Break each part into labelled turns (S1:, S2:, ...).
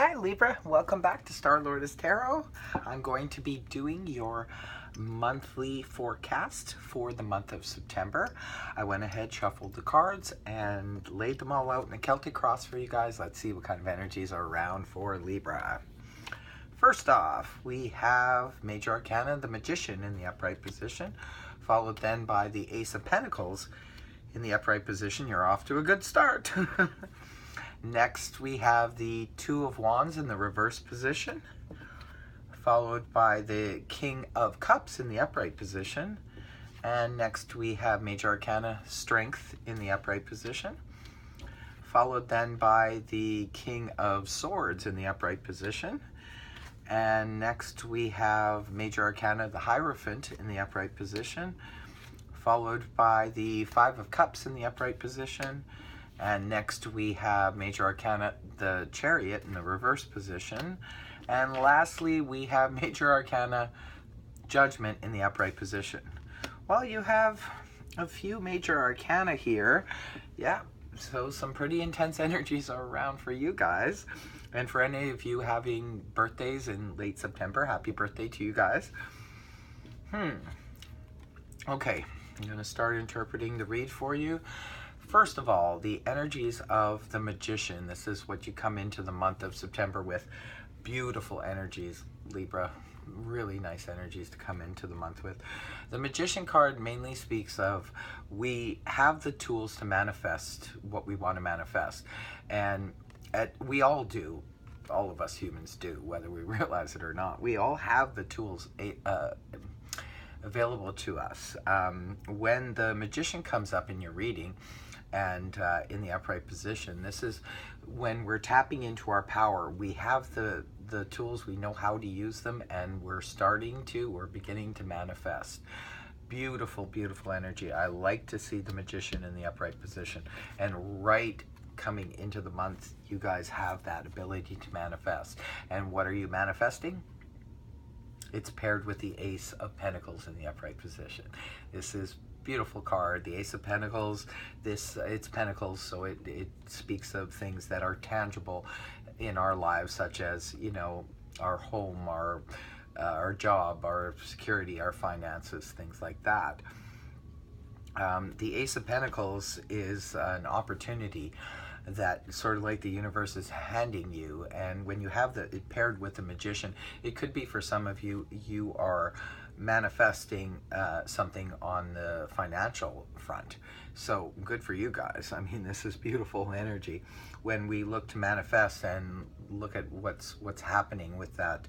S1: Hi Libra, welcome back to Star Lourdes Tarot. I'm going to be doing your monthly forecast for the month of September. I went ahead, shuffled the cards, and laid them all out in a Celtic cross for you guys. Let's see what kind of energies are around for Libra. First off, we have Major Arcana, the Magician, in the upright position, followed then by the Ace of Pentacles in the upright position. You're off to a good start. Next, we have the Two of Wands in the reverse position, followed by the King of Cups in the upright position. And next, we have Major Arcana, Strength, in the upright position, followed then by the King of Swords in the upright position. And next, we have Major Arcana, the Hierophant, in the upright position, followed by the Five of Cups in the upright position. And next we have Major Arcana, the Chariot, in the reverse position. And lastly, we have Major Arcana, Judgment, in the upright position. Well, you have a few Major Arcana here. Yeah, so some pretty intense energies are around for you guys. And for any of you having birthdays in late September, happy birthday to you guys. Okay, I'm going to start interpreting the read for you. First of all, the energies of the Magician. This is what you come into the month of September with. Beautiful energies, Libra. Really nice energies to come into the month with. The Magician card mainly speaks of we have the tools to manifest what we want to manifest. And we all do. All of us humans do, whether we realize it or not. We all have the tools available to us. When the Magician comes up in your reading, and in the upright position, this is when we're tapping into our power. We have the tools, we know how to use them, and we're beginning to manifest. Beautiful, beautiful energy. I like to see the Magician in the upright position. And right coming into the month, you guys have that ability to manifest. And what are you manifesting? It's paired with the Ace of Pentacles in the upright position. This is beautiful card. The Ace of Pentacles, it's Pentacles, so it speaks of things that are tangible in our lives, such as, you know, our home, our job, our security, our finances, things like that. The Ace of Pentacles is an opportunity that sort of like the universe is handing you, and when you have it paired with the Magician, it could be for some of you, you are manifesting something on the financial front. So good for you guys. I mean, this is beautiful energy. When we look to manifest and look at what's happening with that,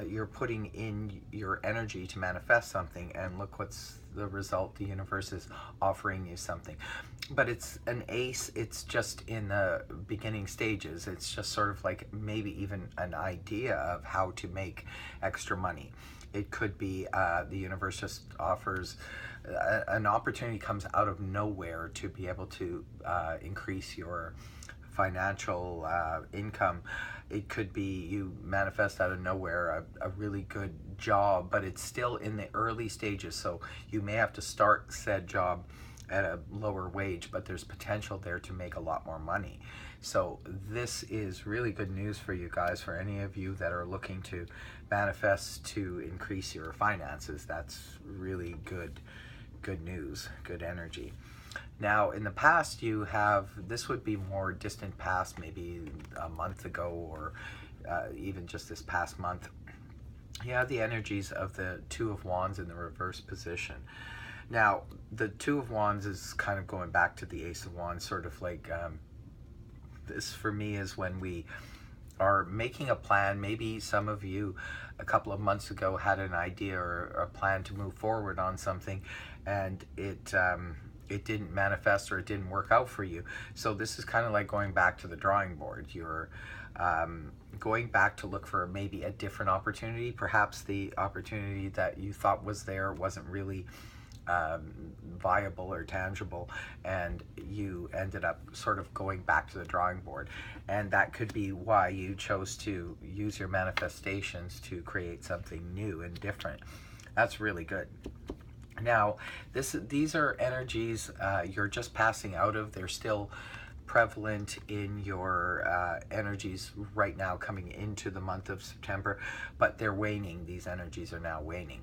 S1: you're putting in your energy to manifest something, and look what's the result. The universe is offering you something. But it's an ace, it's just in the beginning stages. It's just sort of like maybe even an idea of how to make extra money. It could be the universe just offers an opportunity, comes out of nowhere to be able to increase your financial income. It could be you manifest out of nowhere a really good job, but it's still in the early stages, so you may have to start said job at a lower wage, but there's potential there to make a lot more money. So this is really good news for you guys, for any of you that are looking to manifest to increase your finances. That's really good news, good energy. Now, in the past, you have, this would be more distant past, maybe a month ago, or even just this past month. You have the energies of the Two of Wands in the reverse position. Now, the Two of Wands is kind of going back to the Ace of Wands, sort of like, this for me is when we are making a plan. Maybe some of you a couple of months ago had an idea or a plan to move forward on something, and it didn't manifest, or it didn't work out for you. So this is kind of like going back to the drawing board. You're going back to look for maybe a different opportunity. Perhaps the opportunity that you thought was there wasn't really viable or tangible, and you ended up sort of going back to the drawing board. And that could be why you chose to use your manifestations to create something new and different. That's really good. Now, these are energies you're just passing out of. They're still prevalent in your energies right now coming into the month of September, but they're waning. These energies are now waning.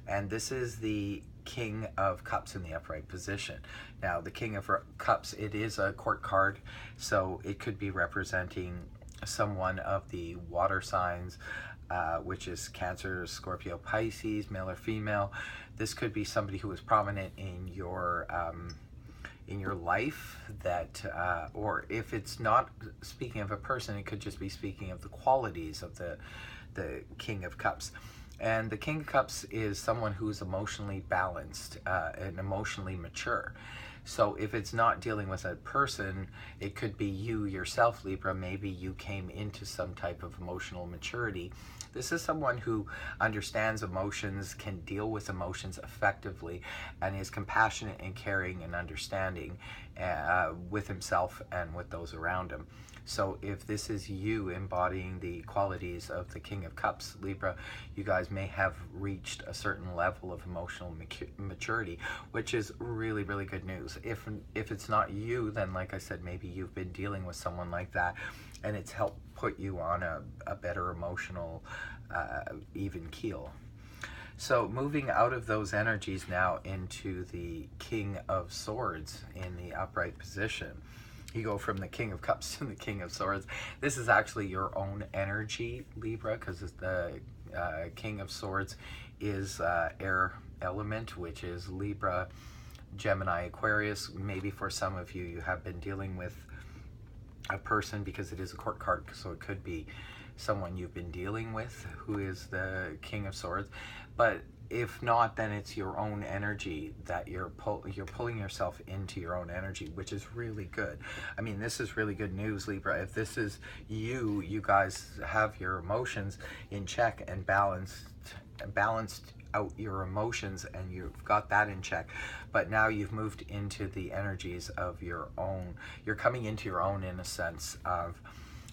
S1: And this is the King of Cups in the upright position. Now, the King of Cups, it is a court card, so it could be representing someone of the water signs, which is Cancer, Scorpio, Pisces, male or female. This could be somebody who is prominent in your life, that or if it's not speaking of a person, it could just be speaking of the qualities of the King of Cups. And the King of Cups is someone who's emotionally balanced and emotionally mature. So if it's not dealing with a person, it could be you yourself, Libra. Maybe you came into some type of emotional maturity. This is someone who understands emotions, can deal with emotions effectively, and is compassionate and caring and understanding with himself and with those around him. So if this is you embodying the qualities of the King of Cups, Libra, you guys may have reached a certain level of emotional maturity, which is really, really good news. If it's not you, then like I said, maybe you've been dealing with someone like that, and it's helped put you on a better emotional even keel. So moving out of those energies now into the King of Swords in the upright position. You go from the King of Cups to the King of Swords. This is actually your own energy, Libra, because the King of Swords is air element, which is Libra, Gemini, Aquarius. Maybe for some of you, you have been dealing with a person, because it is a court card, so it could be someone you've been dealing with who is the King of Swords. But if not, then it's your own energy that you're pulling yourself into your own energy, which is really good. I mean, this is really good news, Libra. If this is you, you guys have your emotions in check and balanced out your emotions, and you've got that in check. But now you've moved into the energies of your own. You're coming into your own, in a sense, of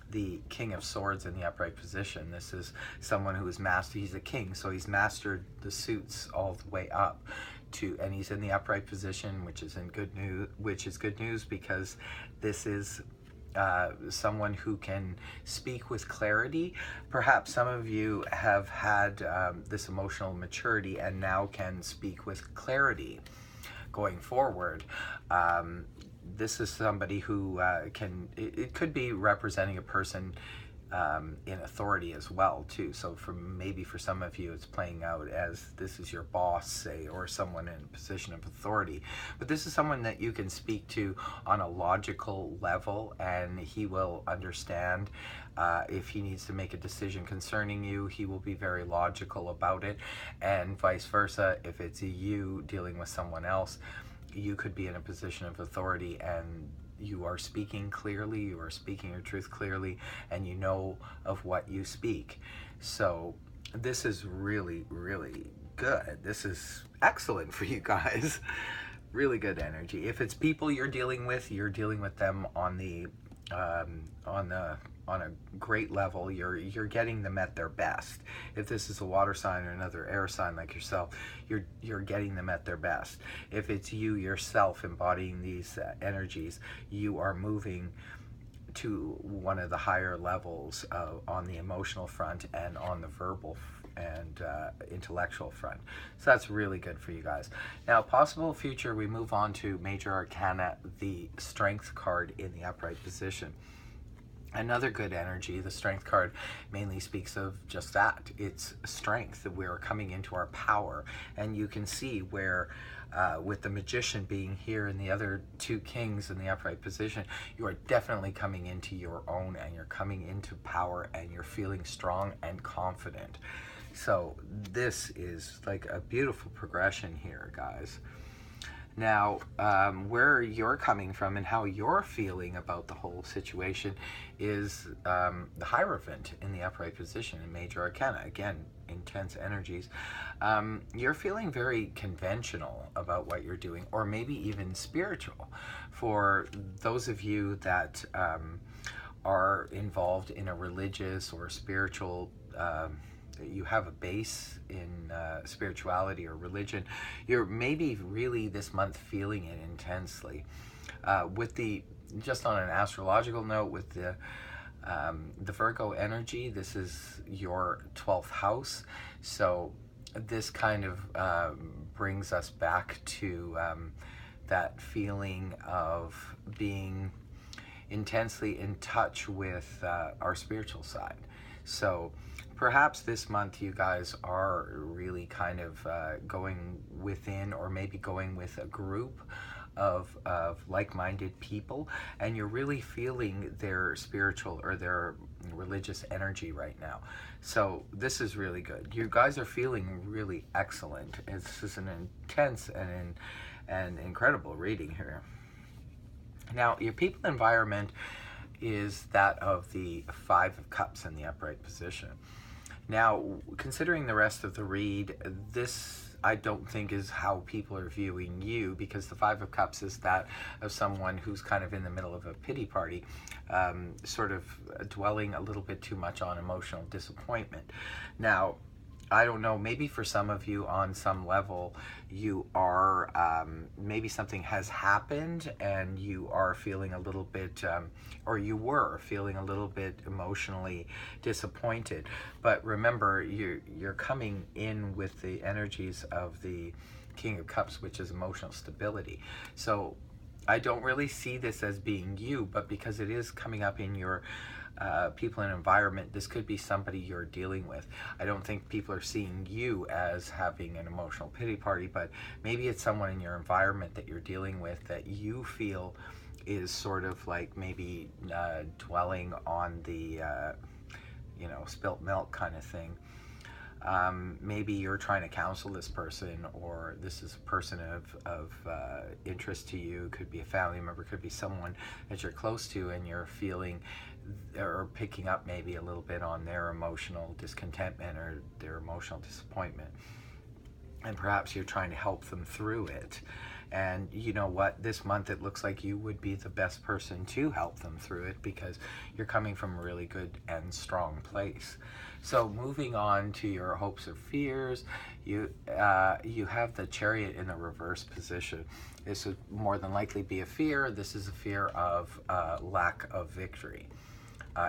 S1: the King of Swords in the upright position. This is someone who is mastered. He's a king, so he's mastered the suits all the way up to, and he's in the upright position, which is good news, because this is someone who can speak with clarity. Perhaps some of you have had this emotional maturity and now can speak with clarity going forward. This is somebody who it could be representing a person in authority as well too. So maybe for some of you, it's playing out as this is your boss, say, or someone in a position of authority. But this is someone that you can speak to on a logical level, and he will understand. If he needs to make a decision concerning you, he will be very logical about it, and vice versa. If it's you dealing with someone else, you could be in a position of authority, and you are speaking clearly, you are speaking your truth clearly, and you know of what you speak. So this is really, really good. This is excellent for you guys. Really good energy. If it's people you're dealing with them on a great level. You're getting them at their best. If this is a water sign or another air sign like yourself, you're getting them at their best. If it's you yourself embodying these energies, you are moving to one of the higher levels on the emotional front and on the verbal and intellectual front. So that's really good for you guys. Now, possible future, we move on to Major Arcana, the Strength card in the upright position. Another good energy. The Strength card mainly speaks of just that. It's strength, that we're coming into our power. And you can see where with the Magician being here and the other two kings in the upright position, you are definitely coming into your own, and you're coming into power, and you're feeling strong and confident. So this is like a beautiful progression here, guys. Now, where you're coming from and how you're feeling about the whole situation is the Hierophant in the upright position in Major Arcana. Again, intense energies. You're feeling very conventional about what you're doing, or maybe even spiritual. For those of you that are involved in a religious or spiritual you have a base in spirituality or religion, you're maybe really this month feeling it intensely. With the just on an astrological note, with the Virgo energy, this is your 12th house. So this kind of brings us back to that feeling of being intensely in touch with our spiritual side. So perhaps this month you guys are really kind of going within, or maybe going with a group of like-minded people, and you're really feeling their spiritual or their religious energy right now. So this is really good. You guys are feeling really excellent. This is an intense and incredible reading here. Now, your people environment is that of the Five of Cups in the upright position. Now, considering the rest of the read, this I don't think is how people are viewing you, because the Five of Cups is that of someone who's kind of in the middle of a pity party, sort of dwelling a little bit too much on emotional disappointment. Now, I don't know, maybe for some of you on some level, you are, maybe something has happened and you are feeling a little bit, or you were feeling a little bit emotionally disappointed. But remember, you're coming in with the energies of the King of Cups, which is emotional stability. So I don't really see this as being you, but because it is coming up in your people and environment, this could be somebody you're dealing with. I don't think people are seeing you as having an emotional pity party, but maybe it's someone in your environment that you're dealing with that you feel is sort of like maybe dwelling on the spilt milk kind of thing. Maybe you're trying to counsel this person, or this is a person of interest to you. Could be a family member, could be someone that you're close to, and you're feeling or picking up maybe a little bit on their emotional discontentment or their emotional disappointment. And perhaps you're trying to help them through it. And you know what? This month it looks like you would be the best person to help them through it, because you're coming from a really good and strong place. So moving on to your hopes or fears, you have the Chariot in the reverse position. This would more than likely be a fear. This is a fear of lack of victory.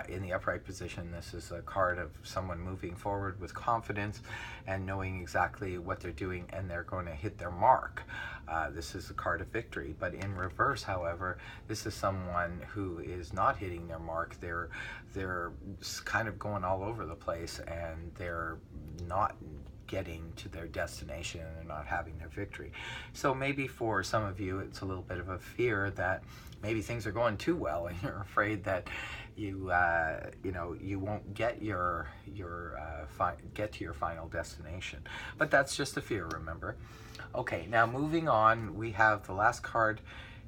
S1: In the upright position, this is a card of someone moving forward with confidence and knowing exactly what they're doing, and they're going to hit their mark. This is a card of victory. But in reverse, however, this is someone who is not hitting their mark. They're kind of going all over the place, and they're not getting to their destination, and they're not having their victory. So maybe for some of you, it's a little bit of a fear that maybe things are going too well, and you're afraid that you won't get get to your final destination. But that's just a fear, remember. Okay, now moving on, we have the last card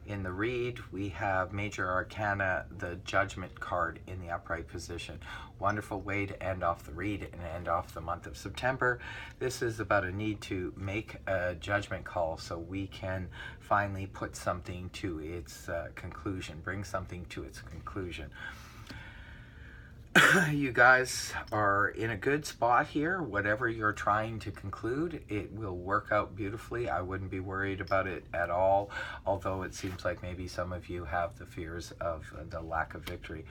S1: in the read. We have Major Arcana, the Judgment card in the upright position. Wonderful way to end off the read and end off the month of September. This is about a need to make a judgment call so we can finally put something to its conclusion, bring something to its conclusion. You guys are in a good spot here. Whatever you're trying to conclude, it will work out beautifully. I wouldn't be worried about it at all, although it seems like maybe some of you have the fears of the lack of victory.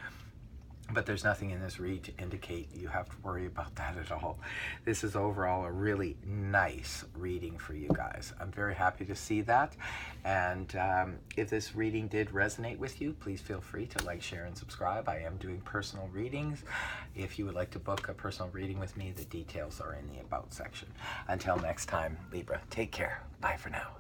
S1: But there's nothing in this read to indicate you have to worry about that at all. This is overall a really nice reading for you guys. I'm very happy to see that. And if this reading did resonate with you, please feel free to like, share, and subscribe. I am doing personal readings. If you would like to book a personal reading with me, the details are in the About section. Until next time, Libra, take care. Bye for now.